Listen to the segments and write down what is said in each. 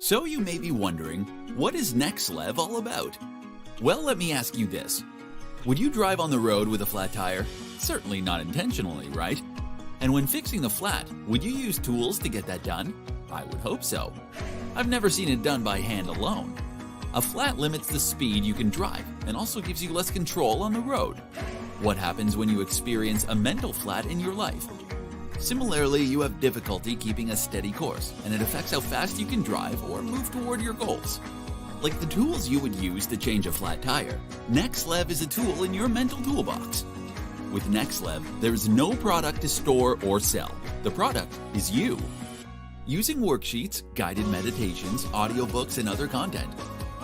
So you may be wondering, what is nexLv all about? Well, let me ask you this. Would you drive on the road with a flat tire? Certainly not intentionally, right? And when fixing the flat, would you use tools to get that done? I would hope so. I've never seen it done by hand alone. A flat limits the speed you can drive and also gives you less control on the road. What happens when you experience a mental flat in your life? Similarly, you have difficulty keeping a steady course, and it affects how fast you can drive or move toward your goals. Like the tools you would use to change a flat tire, nexLv is a tool in your mental toolbox. With nexLv, there is no product to store or sell. The product is you. Using worksheets, guided meditations, audiobooks, and other content,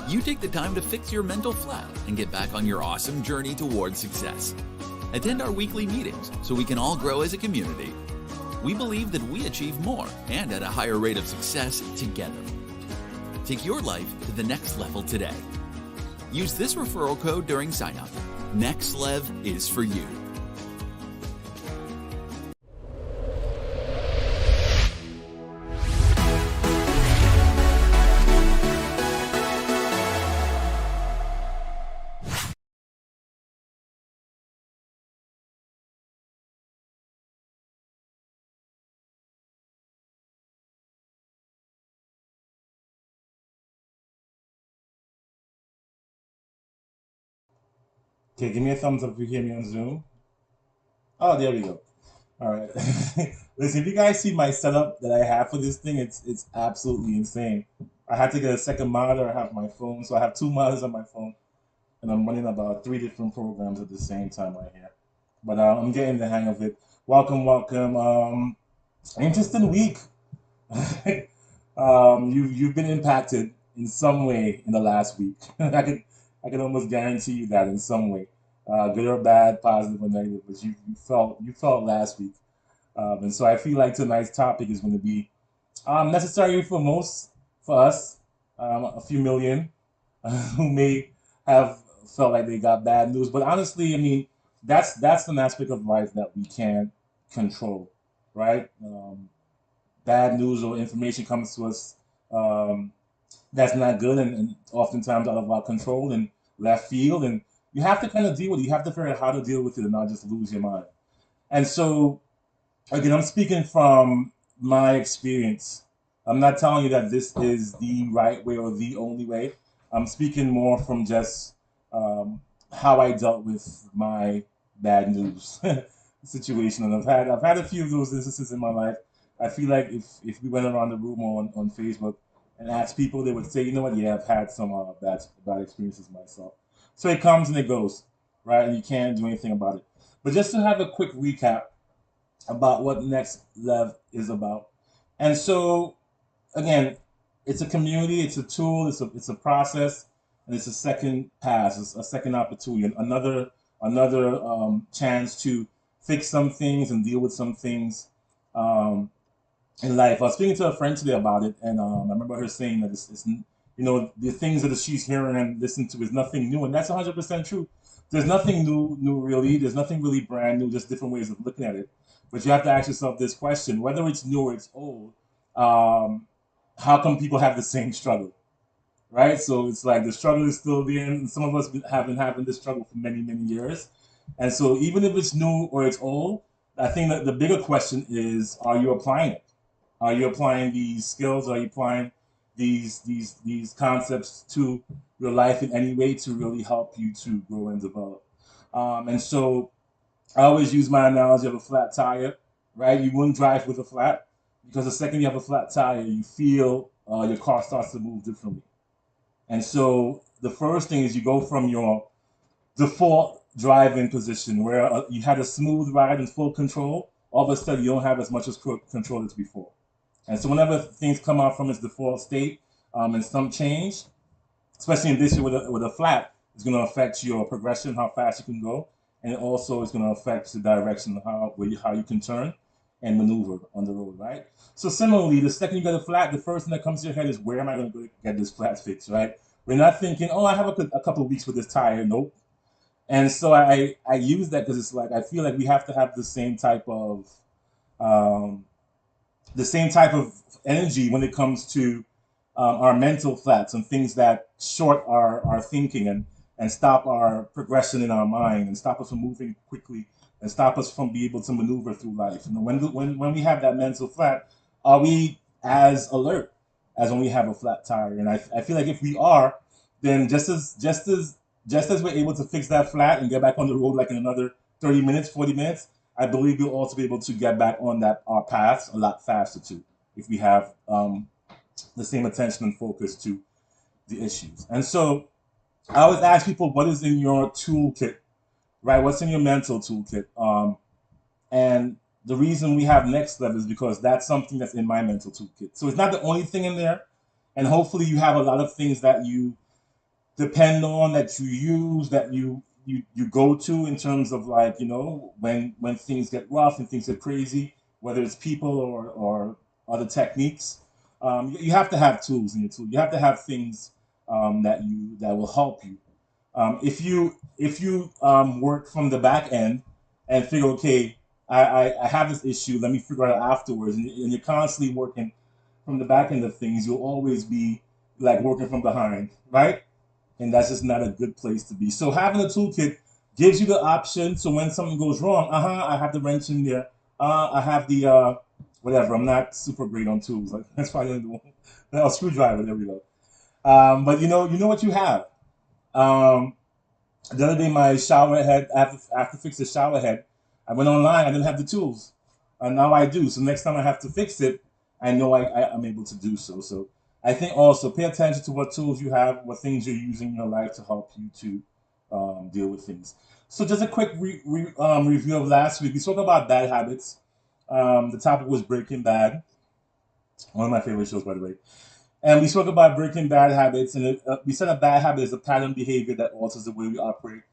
you take the time to fix your mental flat and get back on your awesome journey towards success. Attend our weekly meetings so we can all grow as a community. We believe that we achieve more and at a higher rate of success together. Take your life to the next level today. Use this referral code during sign-up. nexLv is for you. Okay, give me a thumbs up if you hear me on Zoom. Oh, there we go. All right. Listen, if you guys see my setup that I have for this thing, it's absolutely insane. I had to get a second monitor. I have my phone, so I have two monitors on my phone, and I'm running about three different programs at the same time right here. But I'm getting the hang of it. Welcome, welcome. Interesting week. You've been impacted in some way in the last week. I can almost guarantee you that in some way, good or bad, positive or negative. But you felt last week, and so I feel like tonight's topic is going to be necessary for us, a few million who may have felt like they got bad news. But honestly, I mean, that's an aspect of life that we can't control, right? Bad news or information comes to us that's not good and oftentimes out of our control and left field. And you have to kind of deal with it. You have to figure out how to deal with it and not just lose your mind. And so, again, I'm speaking from my experience. I'm not telling you that this is the right way or the only way. I'm speaking more from just how I dealt with my bad news situation. And I've had a few of those instances in my life. I feel like if we went around the room or on Facebook and asked people, they would say, you know what, yeah, I've had some bad experiences myself. So it comes and it goes, right? And you can't do anything about it. But just to have a quick recap about what nexLv is about. And so, again, it's a community, it's a tool, it's a process, and it's a second pass, it's a second opportunity, another chance to fix some things and deal with some things. In life. I was speaking to a friend today about it, and I remember her saying that the things that she's hearing and listening to is nothing new, and that's 100% true. There's nothing new really. There's nothing really brand new. Just different ways of looking at it. But you have to ask yourself this question: whether it's new or it's old, how come people have the same struggle, right? So it's like the struggle is still there, and some of us have been having this struggle for many, many years. And so even if it's new or it's old, I think that the bigger question is: are you applying it? Are you applying these skills? Are you applying these concepts to your life in any way to really help you to grow and develop? And so I always use my analogy of a flat tire, right? You wouldn't drive with a flat because the second you have a flat tire, you feel your car starts to move differently. And so the first thing is you go from your default driving position where you had a smooth ride and full control. All of a sudden, you don't have as much as control as before. And so whenever things come out from its default state and some change, especially in this year with a flat, it's going to affect your progression, how fast you can go, and it also is going to affect the direction, how you can turn and maneuver on the road, right? So similarly, the second you get a flat, the first thing that comes to your head is, where am I going to get this flat fixed, right? We're not thinking, oh, I have a couple of weeks with this tire. Nope. And so I use that because it's like I feel like we have to have um, the same type of energy when it comes to our mental flat, some things that short our thinking and stop our progression in our mind and stop us from moving quickly and stop us from being able to maneuver through life. When we have that mental flat, are we as alert as when we have a flat tire? And I feel like if we are, then just as we're able to fix that flat and get back on the road like in another 30 minutes, 40 minutes, I believe we'll also be able to get back on that our paths a lot faster too, if we have the same attention and focus to the issues. And so I always ask people, what is in your toolkit, right? What's in your mental toolkit? And the reason we have nexLv is because that's something that's in my mental toolkit. So it's not the only thing in there. And hopefully you have a lot of things that you depend on, that you use, that you go to in terms of, like, when things get rough and things get crazy, whether it's people or other techniques. You have to have tools in your tool. You have to have things that will help you. If you work from the back end and figure, okay, I have this issue, let me figure it out afterwards, and you're constantly working from the back end of things, you'll always be like working from behind, right? And that's just not a good place to be. So having a toolkit gives you the option. So when something goes wrong, I have the wrench in there. I have the whatever. I'm not super great on tools. Like, that's probably the one. A screwdriver. There we go. But you know what you have. The other day, my shower head, after fix the shower head, I went online. I didn't have the tools, and now I do. So next time I have to fix it, I know I'm able to do so. So I think also pay attention to what tools you have, what things you're using in your life to help you to deal with things. So just a quick review of last week. We spoke about bad habits. The topic was Breaking Bad, one of my favorite shows, by the way. And we spoke about breaking bad habits, and we said a bad habit is a pattern behavior that alters the way we operate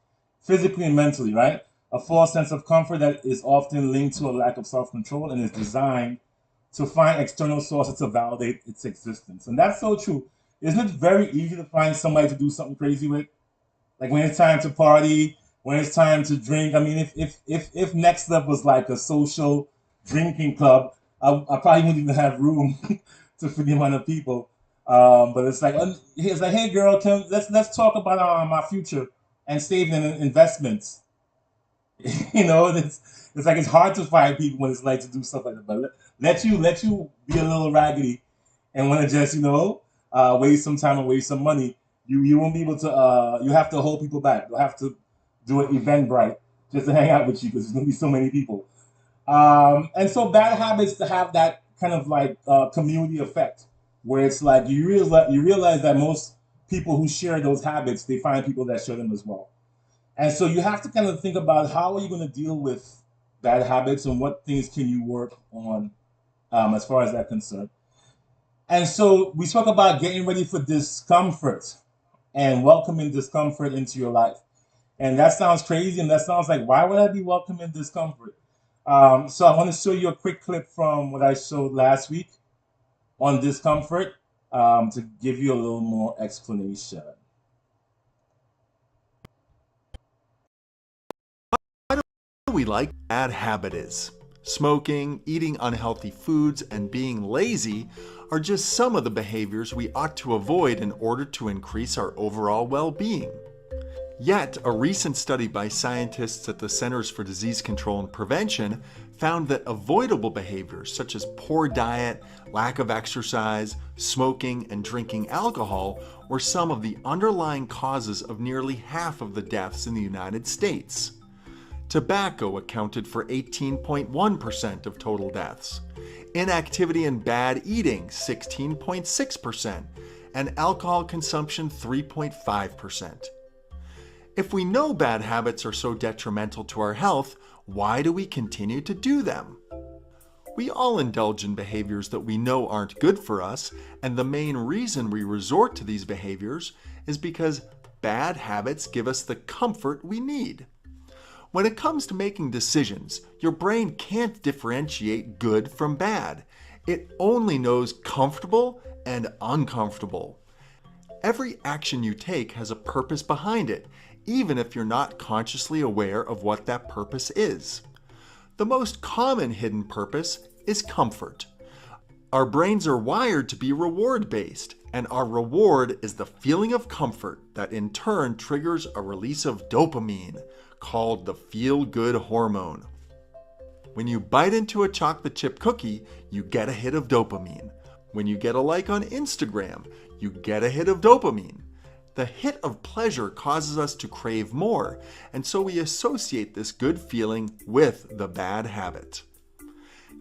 physically and mentally, right? A false sense of comfort that is often linked to a lack of self-control and is designed to find external sources to validate its existence. And that's so true. Isn't it very easy to find somebody to do something crazy with? Like when it's time to party, when it's time to drink. I mean, if nexLv was like a social drinking club, I probably wouldn't even have room to fit the amount of people. But it's like, hey girl, let's talk about my future and saving and investments. It's like it's hard to find people when it's like to do stuff like that. But let you be a little raggedy and want to just waste some time and waste some money. You won't be able to. You have to hold people back. You'll have to do an Eventbrite just to hang out with you because there's gonna be so many people. And so bad habits to have that kind of like community effect, where it's like you realize that most people who share those habits, they find people that share them as well. And so you have to kind of think about how are you going to deal with bad habits and what things can you work on as far as that concerned. And so we spoke about getting ready for discomfort and welcoming discomfort into your life. And that sounds crazy, and that sounds like, why would I be welcoming discomfort? So I want to show you a quick clip from what I showed last week on discomfort to give you a little more explanation. Why do we like bad habit is? Smoking, eating unhealthy foods, and being lazy are just some of the behaviors we ought to avoid in order to increase our overall well-being. Yet, a recent study by scientists at the Centers for Disease Control and Prevention found that avoidable behaviors such as poor diet, lack of exercise, smoking, and drinking alcohol were some of the underlying causes of nearly half of the deaths in the United States. Tobacco accounted for 18.1% of total deaths, inactivity and bad eating 16.6%, and alcohol consumption 3.5%. If we know bad habits are so detrimental to our health, why do we continue to do them? We all indulge in behaviors that we know aren't good for us, and the main reason we resort to these behaviors is because bad habits give us the comfort we need. When it comes to making decisions, your brain can't differentiate good from bad. It only knows comfortable and uncomfortable. Every action you take has a purpose behind it, even if you're not consciously aware of what that purpose is. The most common hidden purpose is comfort. Our brains are wired to be reward-based, and our reward is the feeling of comfort that in turn triggers a release of dopamine, called the feel-good hormone. When you bite into a chocolate chip cookie, you get a hit of dopamine. When you get a like on Instagram, you get a hit of dopamine. The hit of pleasure causes us to crave more, and so we associate this good feeling with the bad habit.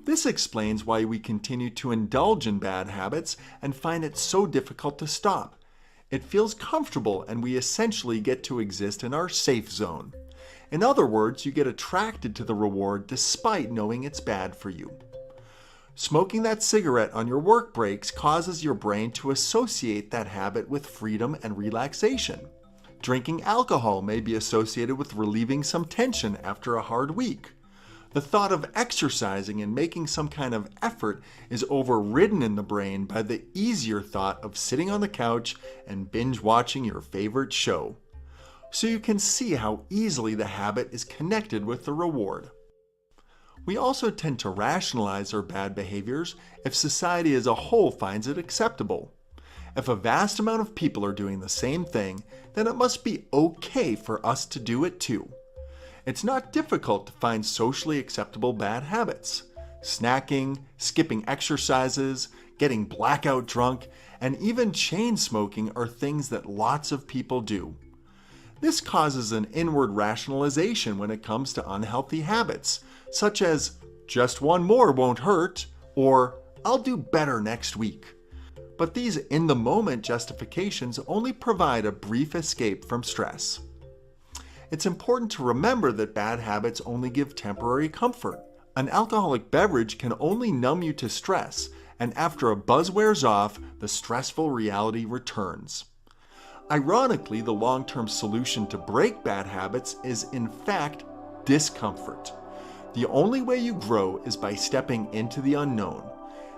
This explains why we continue to indulge in bad habits and find it so difficult to stop. It feels comfortable, and we essentially get to exist in our safe zone. In other words, you get attracted to the reward despite knowing it's bad for you. Smoking that cigarette on your work breaks causes your brain to associate that habit with freedom and relaxation. Drinking alcohol may be associated with relieving some tension after a hard week. The thought of exercising and making some kind of effort is overridden in the brain by the easier thought of sitting on the couch and binge watching your favorite show. So you can see how easily the habit is connected with the reward. We also tend to rationalize our bad behaviors if society as a whole finds it acceptable. If a vast amount of people are doing the same thing, then it must be okay for us to do it too. It's not difficult to find socially acceptable bad habits. Snacking, skipping exercises, getting blackout drunk, and even chain smoking are things that lots of people do. This causes an inward rationalization when it comes to unhealthy habits, such as, just one more won't hurt, or I'll do better next week. But these in-the-moment justifications only provide a brief escape from stress. It's important to remember that bad habits only give temporary comfort. An alcoholic beverage can only numb you to stress, and after a buzz wears off, the stressful reality returns. Ironically, the long-term solution to break bad habits is, in fact, discomfort. The only way you grow is by stepping into the unknown.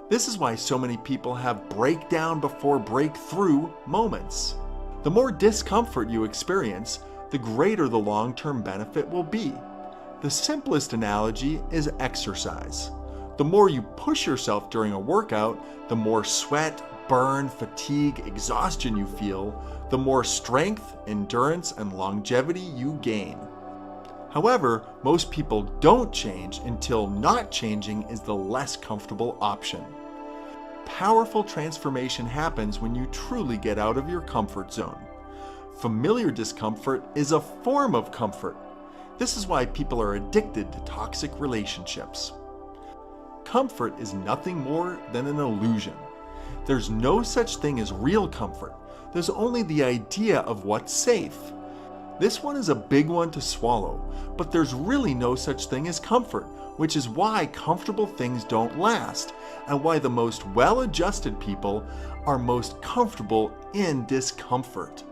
This is why so many people have breakdown before breakthrough moments. The more discomfort you experience, the greater the long-term benefit will be. The simplest analogy is exercise. The more you push yourself during a workout, the more sweat, burn, fatigue, exhaustion you feel, the more strength, endurance, and longevity you gain. However, most people don't change until not changing is the less comfortable option. Powerful transformation happens when you truly get out of your comfort zone. Familiar discomfort is a form of comfort. This is why people are addicted to toxic relationships. Comfort is nothing more than an illusion. There's no such thing as real comfort. There's only the idea of what's safe. This one is a big one to swallow, but there's really no such thing as comfort, which is why comfortable things don't last, and why the most well-adjusted people are most comfortable in discomfort.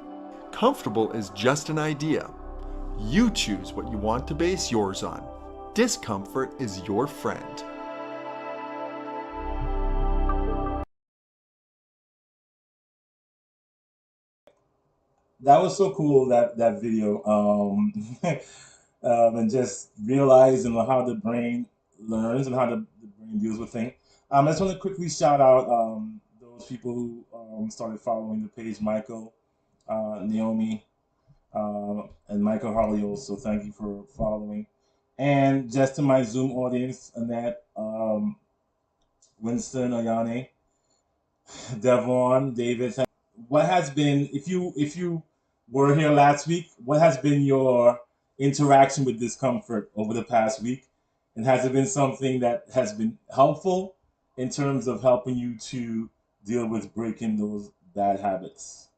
Comfortable is just an idea. You choose what you want to base yours on. Discomfort is your friend. That was so cool, that video. And just realizing how the brain learns and how the brain deals with things. I just want to quickly shout out those people who started following the page: Michael, Naomi, and Michael Harley also. Thank you for following. And just to my Zoom audience, Annette, Winston, Ayane, Devon, David. What has been, if you were here last week, what has been your interaction with discomfort over the past week? And has it been something that has been helpful in terms of helping you to deal with breaking those bad habits?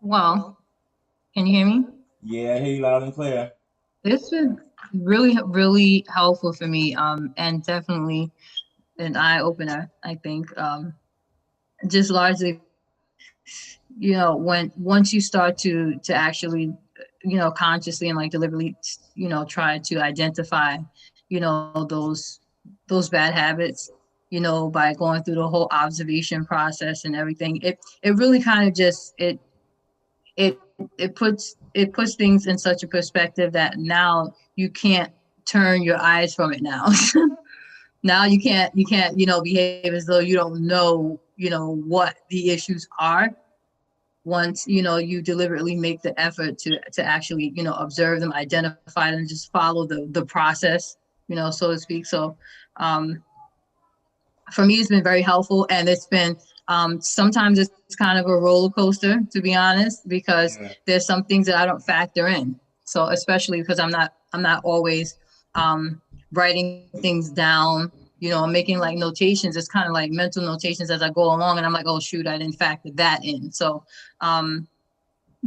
Well, can you hear me? Yeah, I hear you loud and clear. This was really, really helpful for me, and definitely an eye opener, I think. Just largely, once you start to actually, consciously and like deliberately, try to identify, those bad habits, by going through the whole observation process and everything, it really kind of just it puts it puts things in such a perspective that now you can't turn your eyes from it now. Now you can't behave as though you don't know what the issues are once you deliberately make the effort to actually observe them, identify them, just follow the process, so to speak. So um for me, it's been very helpful, and it's been sometimes it's kind of a roller coaster, to be honest, because Yeah. there's some things that I don't factor in. So especially because I'm not always writing things down, I'm making like notations. It's kind of like mental notations as I go along, and I'm like, oh shoot, I didn't factor that in. Um,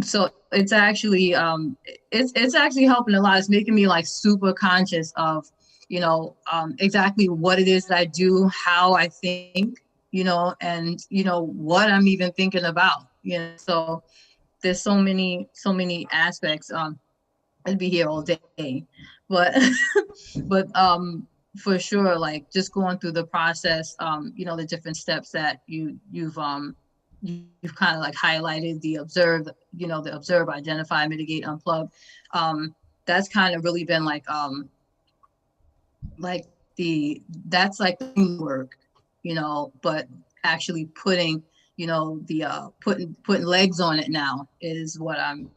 so it's actually helping a lot. It's making me like super conscious of exactly what it is that I do, how I think, and what I'm even thinking about. So there's so many aspects. I'd be here all day, but but for sure, like just going through the process, the different steps that you've kind of like highlighted, the observe, identify, mitigate, unplug. That's kind of really been like that's like the work, but actually putting, the putting legs on it now is what I'm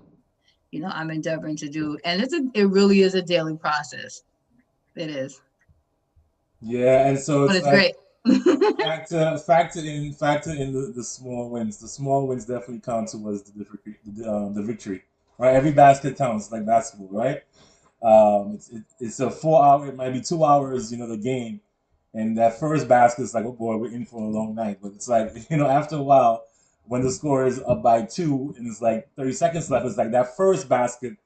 endeavoring to do. And it really is a daily process. It is, Yeah, and so but it's it's like great. factor in the small wins. The small wins definitely count towards the victory, right? Every basket counts like basketball, right? It's a 4 hour, it might be 2 hours, the game, and that first basket is like, oh boy, we're in for a long night. But it's like, after a while, when the score is up by two and it's like 30 seconds left, it's like that first basket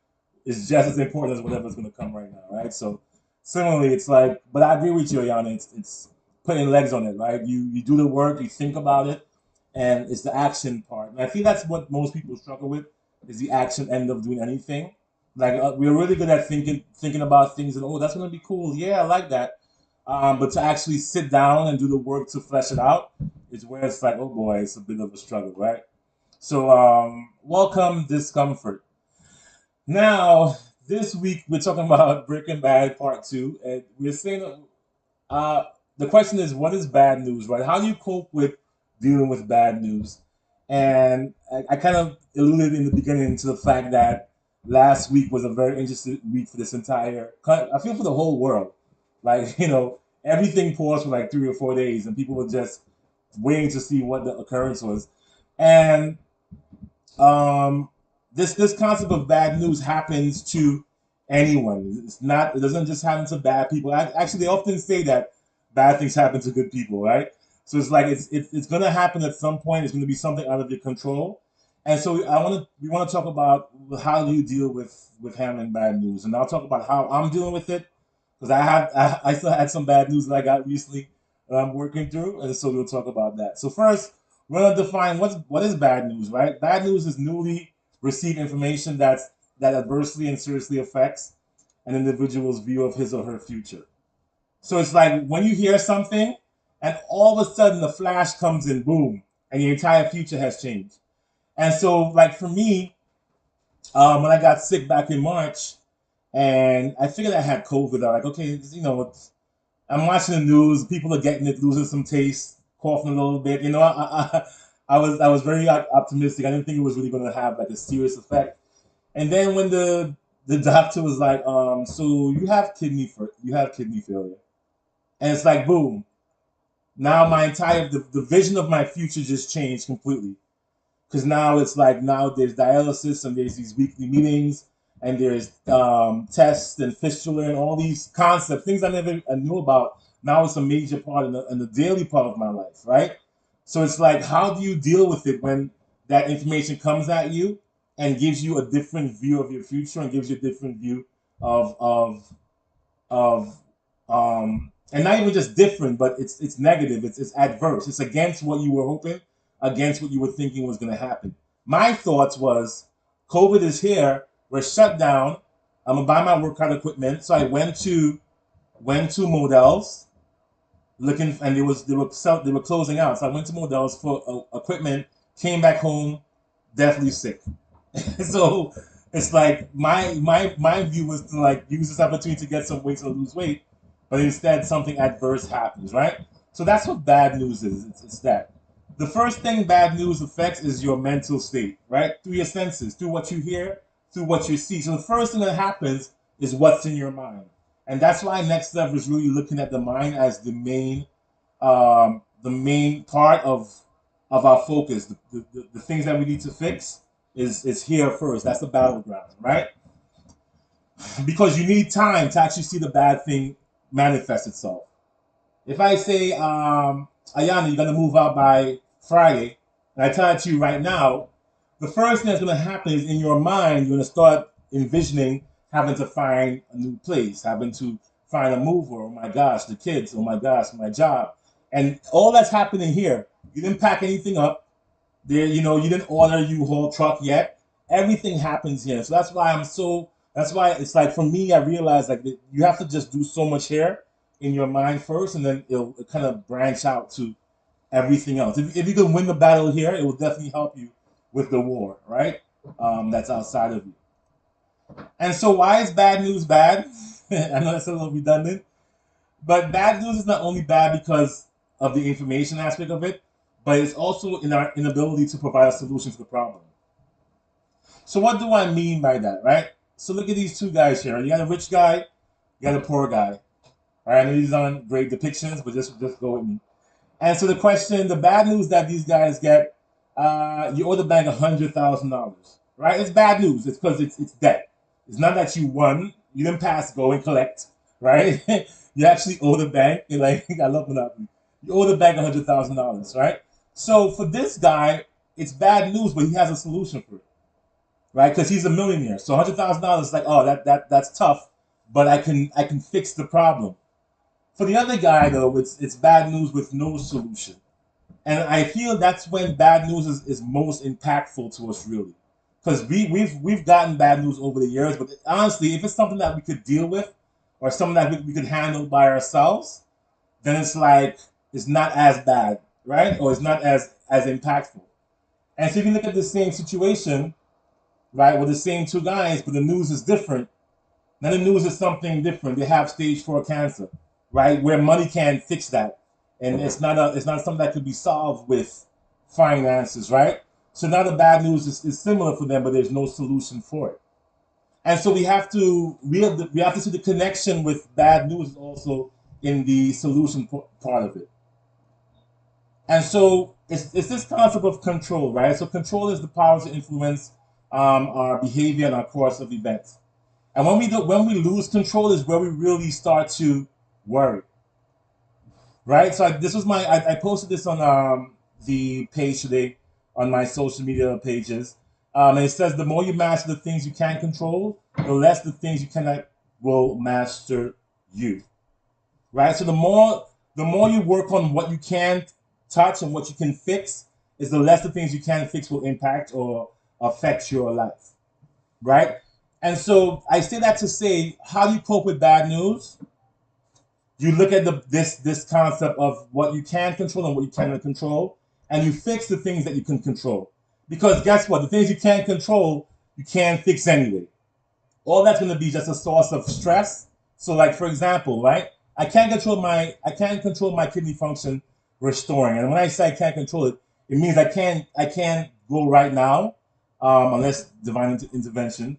is just as important as whatever's going to come right now, right? So similarly, it's like, but I agree with you, Ayana. It's putting legs on it, right? You do the work, you think about it, and it's the action part. And I think that's what most people struggle with is the action end of doing anything. Like we're really good at thinking about things and oh, that's gonna be cool. Yeah, I like that. But to actually sit down and do the work to flesh it out is where it's like, oh boy, it's a bit of a struggle, right? So welcome discomfort. Now, this week we're talking about Breaking Bad Part Two, and we're saying uh, the question is, what is bad news, right? How do you cope with dealing with bad news? And I kind of alluded in the beginning to the fact that last week was a very interesting week for this entire, I feel for the whole world. Like, everything paused for like 3 or 4 days, and people were just waiting to see what the occurrence was. And um, this concept of bad news happens to anyone. It's not. It doesn't just happen to bad people. Actually, they often say that bad things happen to good people, right? So it's like it's going to happen at some point. It's going to be something out of your control. And so we want to talk about how do you deal with handling bad news, and I'll talk about how I'm dealing with it because I still had some bad news that I got recently that I'm working through, and so we'll talk about that. So first, we're gonna define what is bad news, right? Bad news is newly received information that adversely and seriously affects an individual's view of his or her future. So it's like when you hear something, and all of a sudden the flash comes in, boom, and your entire future has changed. And so, like for me, when I got sick back in March, and I figured I had COVID, I'm like, okay, I'm watching the news. People are getting it, losing some taste, coughing a little bit. I was very optimistic. I didn't think it was really going to have like a serious effect. And then when the doctor was like, so you have kidney failure, and it's like boom. Now my entire the vision of my future just changed completely because now it's like now there's dialysis and there's these weekly meetings and there's tests and fistula and all these concepts, things I never knew about. Now it's a major part in the daily part of my life, right? So it's like, how do you deal with it when that information comes at you and gives you a different view of your future and gives you a different view of and not even just different, but it's negative, it's adverse, it's against what you were hoping, against what you were thinking was going to happen. My thoughts was, COVID is here, we're shut down, I'm gonna buy my workout equipment. So I went to Models looking, and they were closing out. So I went to Models for equipment, came back home deathly sick. So It's like my view was to like use this opportunity to get some weight or lose weight, but instead something adverse happens, right? So that's what bad news is. It's that. The first thing bad news affects is your mental state, right? Through your senses, through what you hear, through what you see. So the first thing that happens is what's in your mind. And that's why nexLv is really looking at the mind as the main part of our focus. The things that we need to fix is here first. That's the battleground, right? Because you need time to actually see the bad thing manifest itself. If I say, Ayana, you're gonna move out by Friday, and I tell it to you right now, the first thing that's gonna happen is in your mind, you're gonna start envisioning having to find a new place, having to find a mover. Oh my gosh, the kids. Oh my gosh, my job, and all that's happening here. You didn't pack anything up. There, you didn't order a U-Haul truck yet. Everything happens here, so that's why I'm so. That's why it's like for me, I realize like that you have to just do so much here in your mind first, and then it'll kind of branch out to everything else. If you can win the battle here, it will definitely help you with the war, right? That's outside of you. And so, why is bad news bad? I know that's a little redundant, but bad news is not only bad because of the information aspect of it, but it's also in our inability to provide a solution to the problem. So, what do I mean by that, right? So, look at these two guys here. You got a rich guy, you got a poor guy. All right, I know these aren't great depictions, but just go with me. And so the bad news that these guys get, you owe the bank $100,000, right? It's bad news. It's because it's debt. It's not that you won. You didn't pass go and collect, right? You actually owe the bank. You're like, I love Monopoly. You owe the bank $100,000, right? So for this guy, it's bad news, but he has a solution for it, right? Because he's a millionaire. So $100,000 is like, oh, that's tough, but I can fix the problem. For the other guy, though, it's bad news with no solution. And I feel that's when bad news is most impactful to us, really. Because we've gotten bad news over the years, but honestly, if it's something that we could deal with or something that we could handle by ourselves, then it's like it's not as bad, right? Or it's not as impactful. And so if you look at the same situation, right, with the same two guys, but the news is different, now the news is something different. They have stage 4 cancer, right? Where money can't fix that, and it's not something that could be solved with finances, right? So now the bad news is similar for them, but there's no solution for it. And so we have to see the connection with bad news also in the solution part of it. And so it's this concept of control, right? So control is the power to influence our behavior and our course of events. And when we lose control is where we really start to worry, right? So this was I posted this on the page today on my social media pages, and it says the more you master the things you can control, the less the things you cannot will master you, right? So the more you work on what you can touch and what you can fix, is the less the things you can fix will impact or affect your life, right? And so I say that to say, how do you cope with bad news? You look at this concept of what you can control and what you cannot control, and you fix the things that you can control. Because guess what? The things you can't control, you can't fix anyway. All that's going to be just a source of stress. So, like for example, right? I can't control my kidney function restoring, and when I say I can't control it, it means I can't go right now, unless divine intervention,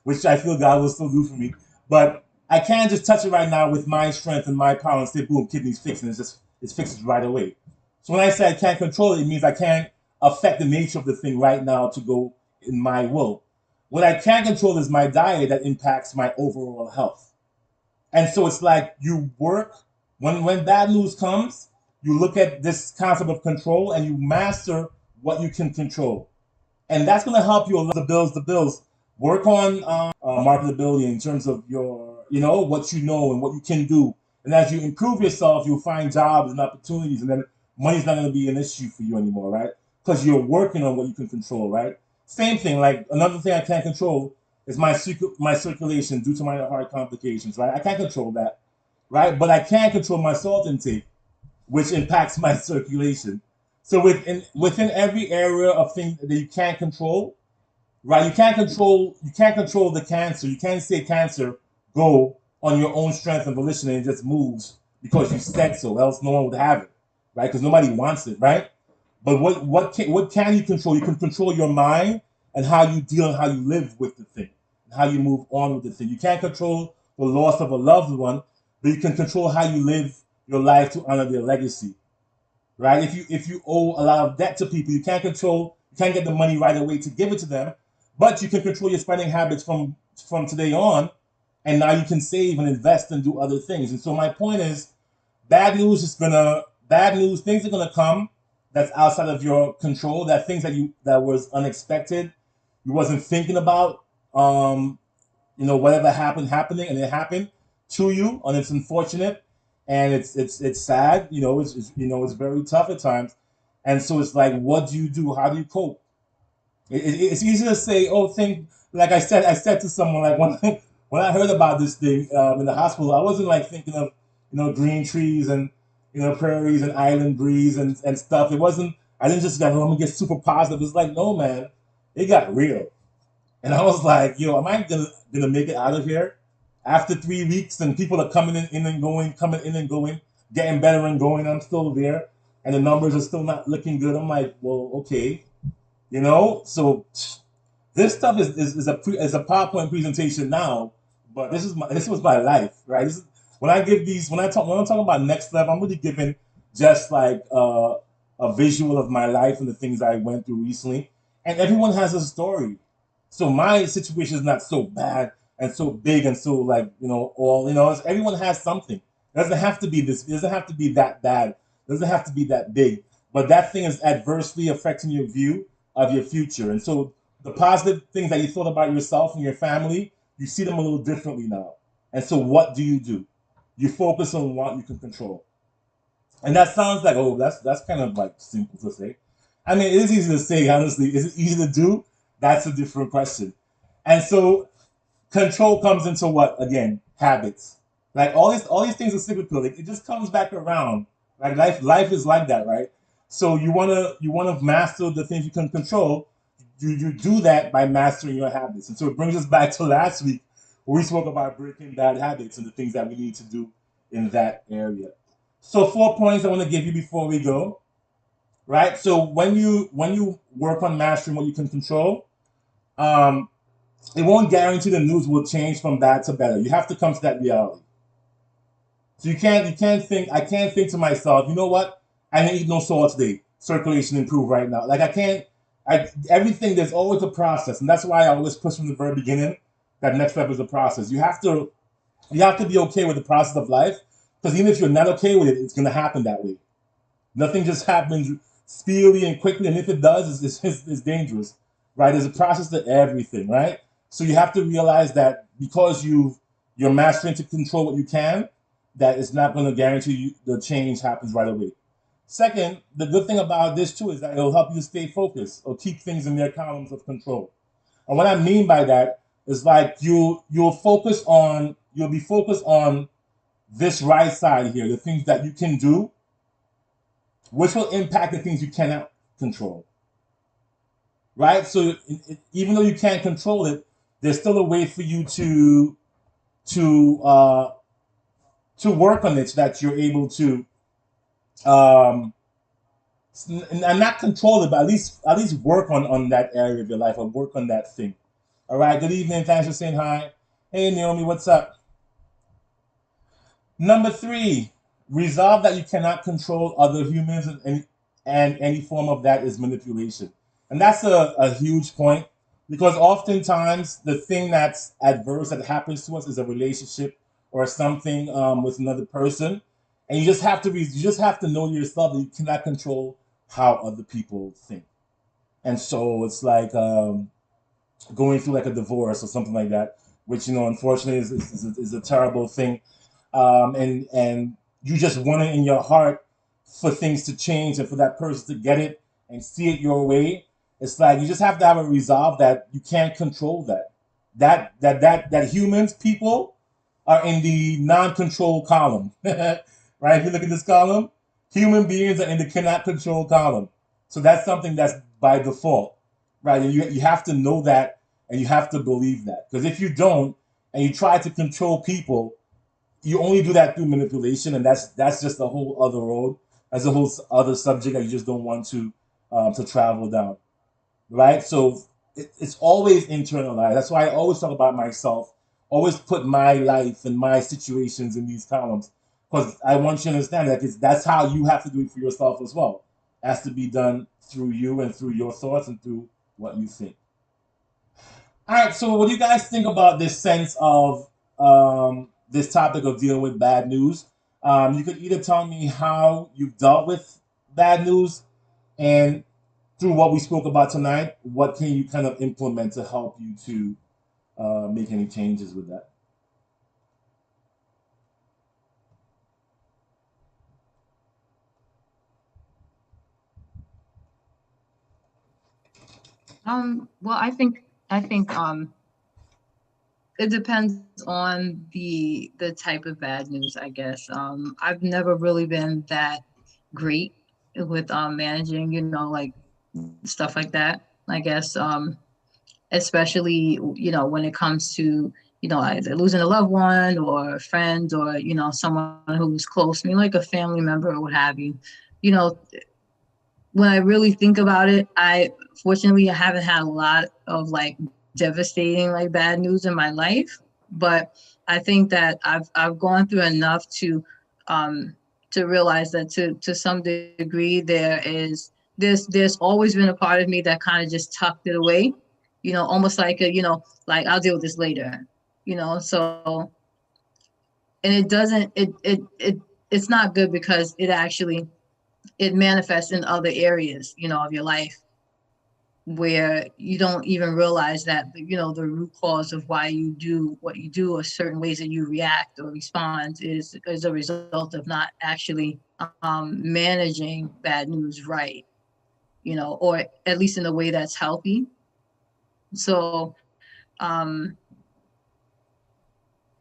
which I feel God will still do for me. But I can't just touch it right now with my strength and my power and say, boom, kidneys fixed, and it fixes right away. So when I say I can't control it, it means I can't affect the nature of the thing right now to go in my will. What I can control is my diet that impacts my overall health. And so it's like you work when bad news comes, you look at this concept of control and you master what you can control. And that's going to help you a lot. The bills. Work on marketability in terms of your, what you know and what you can do. And as you improve yourself, you'll find jobs and opportunities, and then money's not going to be an issue for you anymore, right? Because you're working on what you can control, right? Same thing. Like another thing I can't control is my circulation due to my heart complications, right? I can't control that, right? But I can control my salt intake, which impacts my circulation. So within every area of things that you can't control, right? You can't control the cancer. You can't say cancer go on your own strength and volition and it just moves because you said so, else no one would have it, right? Because nobody wants it, right? But what can you control? You can control your mind and how you deal and how you live with the thing, and how you move on with the thing. You can't control the loss of a loved one, but you can control how you live your life to honor their legacy, right? If you owe a lot of debt to people, you can't get the money right away to give it to them, but you can control your spending habits from today on, and now you can save and invest and do other things. And so my point is, bad news, things are gonna come that's outside of your control, that things that was unexpected, you wasn't thinking about. Whatever happening, and it happened to you, and it's unfortunate, and it's sad. It's very tough at times, and so it's like, what do you do? How do you cope? It's easy to say, oh, think like I said to someone, like, when I heard about this thing in the hospital, I wasn't like thinking of green trees and prairies and island breeze and stuff. It wasn't. I didn't just like, oh, I'm gonna get super positive. It's like, no, man, it got real. And I was like, yo, am I gonna make it out of here after 3 weeks? And people are in and going, coming in and going, getting better and going. I'm still there, and the numbers are still not looking good. I'm like, well, okay, So this stuff is a PowerPoint presentation now, but this was my life, right? When I'm talking about next level, I'm really giving just like a visual of my life and the things I went through recently. And everyone has a story. So my situation is not so bad and so big and so like, everyone has something. It doesn't have to be this, it doesn't have to be that bad. It doesn't have to be that big. But that thing is adversely affecting your view of your future. And so the positive things that you thought about yourself and your family, you see them a little differently now. And so what do? You focus on what you can control. And that sounds like, oh, that's kind of like simple to say. I mean, it is easy to say, honestly. Is it easy to do? That's a different question. And so control comes into what again? Habits. Like all these things are cyclical. Like, it just comes back around. Like life is like that, right? So you wanna master the things you can control. You do that by mastering your habits. And so it brings us back to last week where we spoke about breaking bad habits and the things that we need to do in that area. So 4 points I want to give you before we go. Right? So when you work on mastering what you can control, um, it won't guarantee the news will change from bad to better. You have to come to that reality. So you can't think I can't think to myself, you know what? I didn't eat no salt today. Circulation improved right now. Like I can't I everything there's always a process. And that's why I always push from the very beginning that next step is a process. You have to be okay with the process of life. Because even if you're not okay with it, it's gonna happen that way. Nothing just happens speedily and quickly, and if it does, it's dangerous, right? There's a process to everything, right? So you have to realize that because you're mastering to control what you can, that it's not going to guarantee you the change happens right away. Second, the good thing about this too is that it'll help you to stay focused or keep things in their columns of control. And what I mean by that is like you'll be focused on this right side here, the things that you can do, which will impact the things you cannot control, right? So even though you can't control it, there's still a way for you to uh, to work on it so that you're able to um, and not control it, but at least work on that area of your life or work on that thing. All right. Good evening. Thanks for saying hi. Hey Naomi, what's up? Number three, resolve that you cannot control other humans, and any form of that is manipulation. And that's a huge point because oftentimes the thing that's adverse that happens to us is a relationship or something with another person. And you just have to know yourself that you cannot control how other people think. And so it's like going through like a divorce or something like that, which unfortunately is a terrible thing, and you just want it in your heart for things to change and for that person to get it and see it your way. It's like you just have to have a resolve that you can't control that. That humans, people, are in the non-control column, right? If you look at this column, human beings are in the cannot control column. So that's something that's by default, right? And you have to know that and you have to believe that. Because if you don't, and you try to control people, you only do that through manipulation, and that's just a whole other road. That's a whole other subject that you just don't want to travel down, right? So it's always internalized. That's why I always talk about myself. Always put my life and my situations in these columns because I want you to understand that that's how you have to do it for yourself as well. It has to be done through you and through your thoughts and through what you think. All right. So, what do you guys think about this sense of this topic of dealing with bad news? You could either tell me how you've dealt with bad news, and through what we spoke about tonight, what can you kind of implement to help you to make any changes with that? Well, I think it depends on the type of bad news, I guess. I've never really been that great with managing, like stuff like that. I guess, especially when it comes to either losing a loved one or a friend or someone who's close to me, like a family member or what have you. You know, when I really think about it, I fortunately I haven't had a lot of like devastating like bad news in my life, but I think that I've gone through enough um to realize that to some degree there's always been a part of me that kind of just tucked it away, almost like like I'll deal with this later, so and it doesn't it's not good because it manifests in other areas, of your life where you don't even realize that, the root cause of why you do what you do or certain ways that you react or respond is a result of not actually managing bad news right, or at least in a way that's healthy. So um,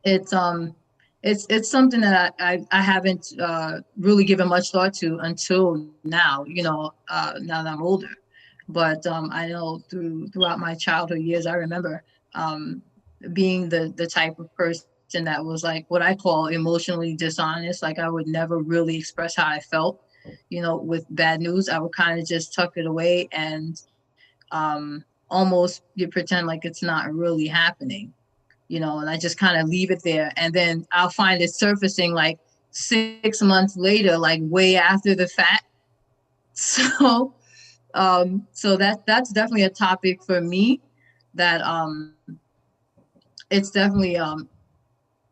it's it's something that I haven't really given much thought to until now, now that I'm older. But I know throughout my childhood years, I remember um, being the type of person that was like what I call emotionally dishonest. Like I would never really express how I felt, with bad news. I would kind of just tuck it away and almost you pretend like it's not really happening, and I just kind of leave it there. And then I'll find it surfacing like 6 months later, like way after the fact. So, so that's definitely a topic for me that it's definitely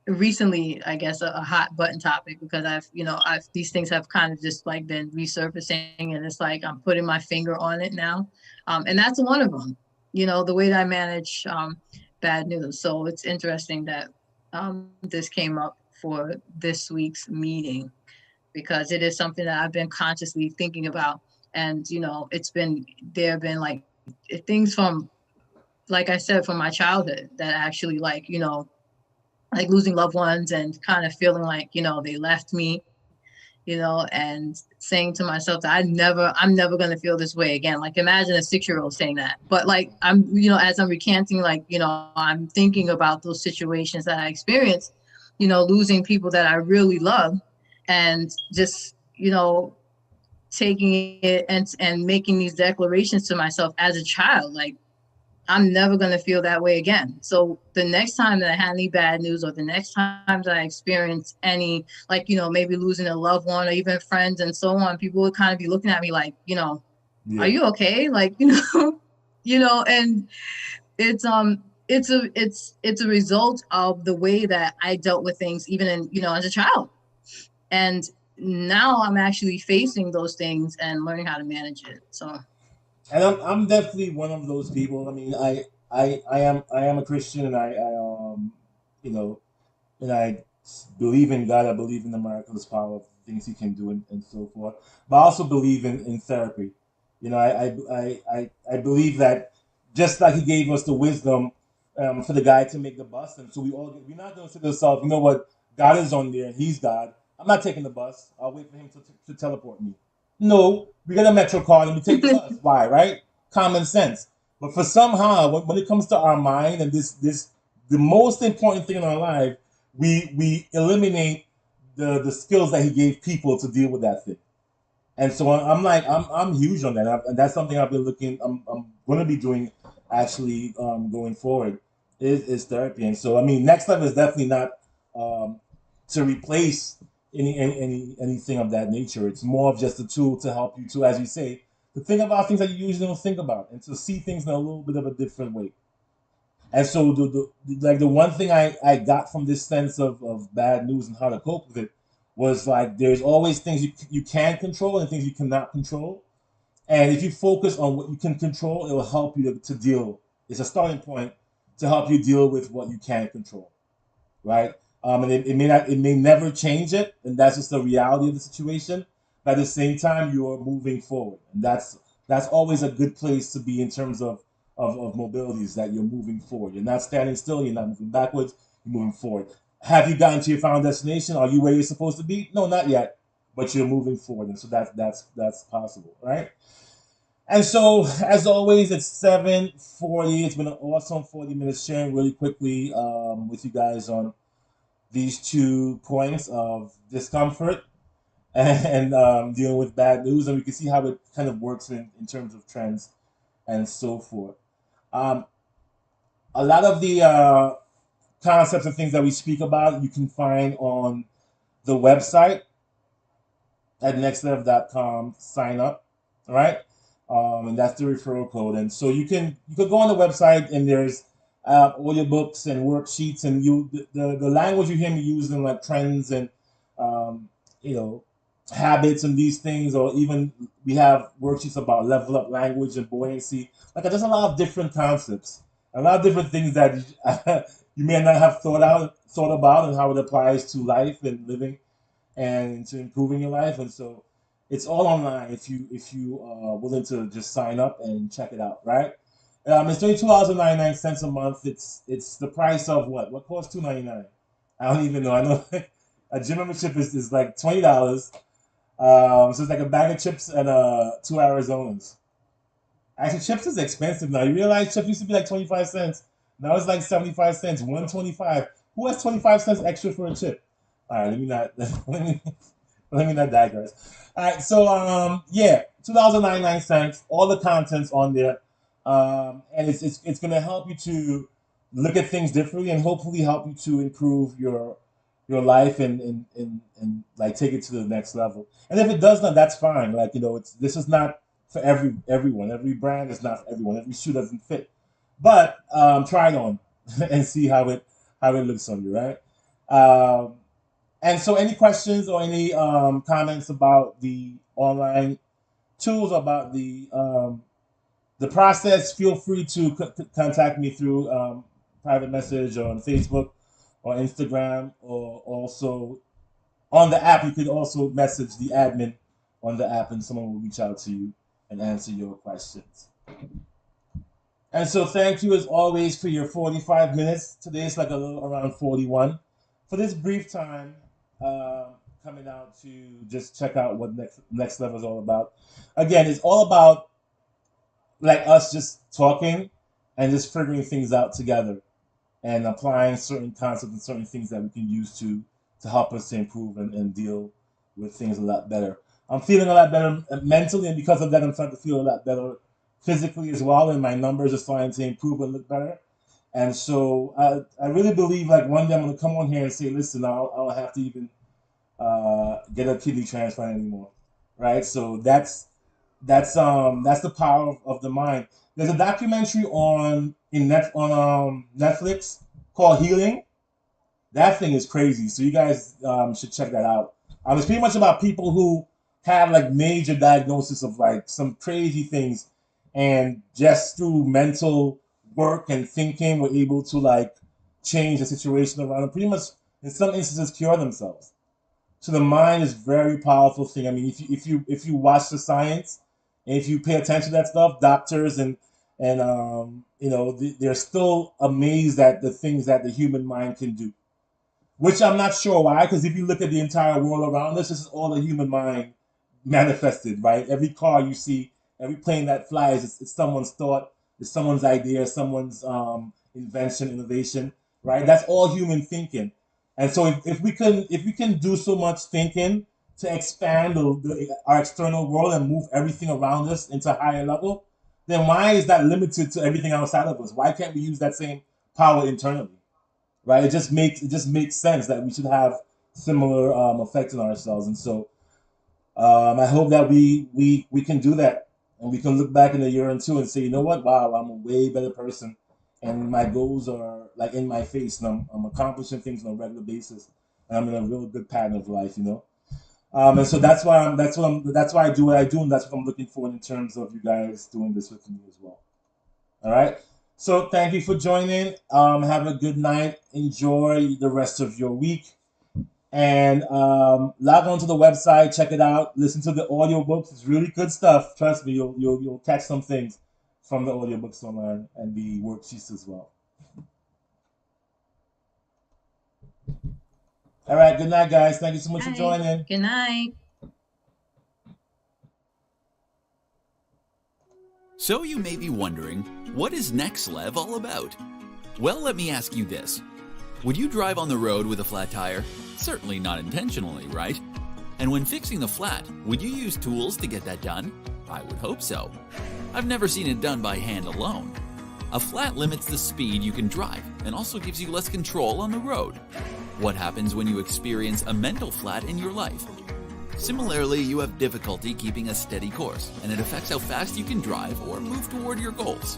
recently, I guess, a hot button topic because I've these things have kind of just like been resurfacing, and it's like I'm putting my finger on it now, and that's one of them. The way that I manage bad news. So it's interesting that this came up for this week's meeting because it is something that I've been consciously thinking about, and there have been like things from, like I said, from my childhood that actually like losing loved ones and kind of feeling like, they left me, and saying to myself that I'm never going to feel this way again. Like imagine a 6-year-old saying that. But like as I'm recanting, like, I'm thinking about those situations that I experienced, losing people that I really love and just, taking it and making these declarations to myself as a child, like I'm never going to feel that way again. So the next time that I had any bad news or the next time that I experience any, like, maybe losing a loved one or even friends and so on, people would kind of be looking at me like, are Yeah. you okay? Like, and it's a result of the way that I dealt with things even in, as a child. And now I'm actually facing those things and learning how to manage it. So And I'm definitely one of those people. I mean, I am a Christian, and you know, and I believe in God. I believe in the miraculous power of things He can do, and so forth. But I also believe in therapy. I believe that just like He gave us the wisdom for the guy to make the bus, and so we're not going to say to ourselves, you know what, God is on there, He's God. I'm not taking the bus. I'll wait for Him to teleport me. No, we get a Metro card and we take the bus. Why, right? Common sense. But for somehow, when it comes to our mind and the most important thing in our life, we eliminate the skills that he gave people to deal with that thing. And so I'm like, I'm huge on that, and that's something I've been looking. I'm going to be doing actually going forward is therapy. And so I mean, next level is definitely not um, to replace anything of that nature. It's more of just a tool to help you to, as you say, to think about things that you usually don't think about, and to see things in a little bit of a different way. And so the one thing I got from this sense of bad news and how to cope with it was like there's always things you can control and things you cannot control. And if you focus on what you can control, it will help you to deal. It's a starting point to help you deal with what you can't control, right? And it may never change it, and that's just the reality of the situation. But at the same time, you are moving forward, and that's always a good place to be in terms of mobility. Is that you're moving forward. You're not standing still. You're not moving backwards. You're moving forward. Have you gotten to your final destination? Are you where you're supposed to be? No, not yet, but you're moving forward, and so that's possible, right? And so, as always, it's 7:40. It's been an awesome 40 minutes sharing really quickly with you guys on these 2 points of discomfort and dealing with bad news, and we can see how it kind of works in terms of trends and so forth. Um, a lot of the concepts and things that we speak about, you can find on the website at nexLv.com. Sign up, all right? And that's the referral code. And so you could go on the website and there's audiobooks and worksheets, and the language you hear me using, like trends and um, you know habits and these things, or even we have worksheets about level up language and buoyancy. Like there's a lot of different concepts, a lot of different things that you may not have thought about, and how it applies to life and living and to improving your life. And so it's all online if you are willing to just sign up and check it out, right? It's $22.99 a month. It's the price of what costs $2.99. I don't even know. I know a gym membership is like $20. So it's like a bag of chips and 2 Arizonas. Actually, chips is expensive now. You realize chips used to be like 25 cents. Now it's like 75 cents. 125. Who has 25 cents extra for a chip? All right, let me not let me not digress. All right, so yeah, $2.99. All the contents on there, and it's gonna help you to look at things differently and hopefully help you to improve your life and like take it to the next level. And if it does not, that's fine. Like this is not for everyone. Every brand is not for everyone. Every shoe doesn't fit. But try it on and see how it looks on you, right? Um, and so, any questions or any comments about the online tools, about the process? Feel free to contact me through private message or on Facebook or Instagram, or also on the app. You could also message the admin on the app, and someone will reach out to you and answer your questions. And so, thank you as always for your 45 minutes. Today it's like a little around 41 for this brief time. Uh, Coming out to just check out what next level is all about. Again, it's all about like us just talking and just figuring things out together and applying certain concepts and certain things that we can use to help us to improve and deal with things a lot better. I'm feeling a lot better mentally, and because of that, I'm starting to feel a lot better physically as well, and my numbers are starting to improve and look better. And so I really believe like one day I'm going to come on here and say, listen, I'll have to even get a kidney transplant anymore, right? So that's the power of the mind. There's a documentary on Netflix called Healing. That thing is crazy. So you guys should check that out. It's pretty much about people who have like major diagnosis of like some crazy things, and just through mental work and thinking, were able to like change the situation around them. Pretty much, in some instances, cure themselves. So the mind is a very powerful thing. I mean, if you watch the science and if you pay attention to that stuff, doctors and they're still amazed at the things that the human mind can do. Which I'm not sure why, because if you look at the entire world around us, this is all the human mind manifested, right? Every car you see, every plane that flies, it's someone's thought, It's someone's idea, someone's invention, innovation, right? That's all human thinking. And so if we can do so much thinking to expand our external world and move everything around us into a higher level, then why is that limited to everything outside of us? Why can't we use that same power internally? Right? It just makes sense that we should have similar effects on ourselves. And so I hope that we can do that, and we can look back in a year or two and say, you know what, wow, I'm a way better person, and my goals are like in my face, and I'm accomplishing things on a regular basis, and I'm in a real good pattern of life, you know. And so that's why I do what I do, and that's what I'm looking for in terms of you guys doing this with me as well. All right. So thank you for joining. Have a good night. Enjoy the rest of your week. And log on to the website, check it out, listen to the audiobooks. It's really good stuff. Trust me, you'll catch some things from the audiobooks online and the worksheets as well. All right, good night, guys. Thank you so much for joining. Good night. So you may be wondering, what is nexLv all about? Well, let me ask you this. Would you drive on the road with a flat tire? Certainly not intentionally, right? And when fixing the flat, would you use tools to get that done? I would hope so. I've never seen it done by hand alone. A flat limits the speed you can drive and also gives you less control on the road. What happens when you experience a mental flat in your life? Similarly, you have difficulty keeping a steady course, and it affects how fast you can drive or move toward your goals.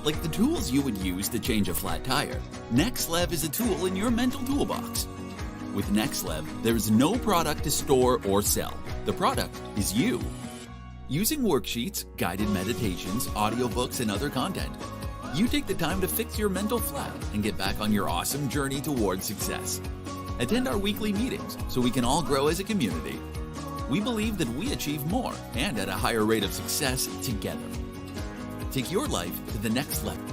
Like the tools you would use to change a flat tire, nexLv is a tool in your mental toolbox. With nexLv, there is no product to store or sell. The product is you. Using worksheets, guided meditations, audiobooks, and other content, you take the time to fix your mental flat and get back on your awesome journey towards success. Attend our weekly meetings so we can all grow as a community. We believe that we achieve more and at a higher rate of success together. Take your life to the next level.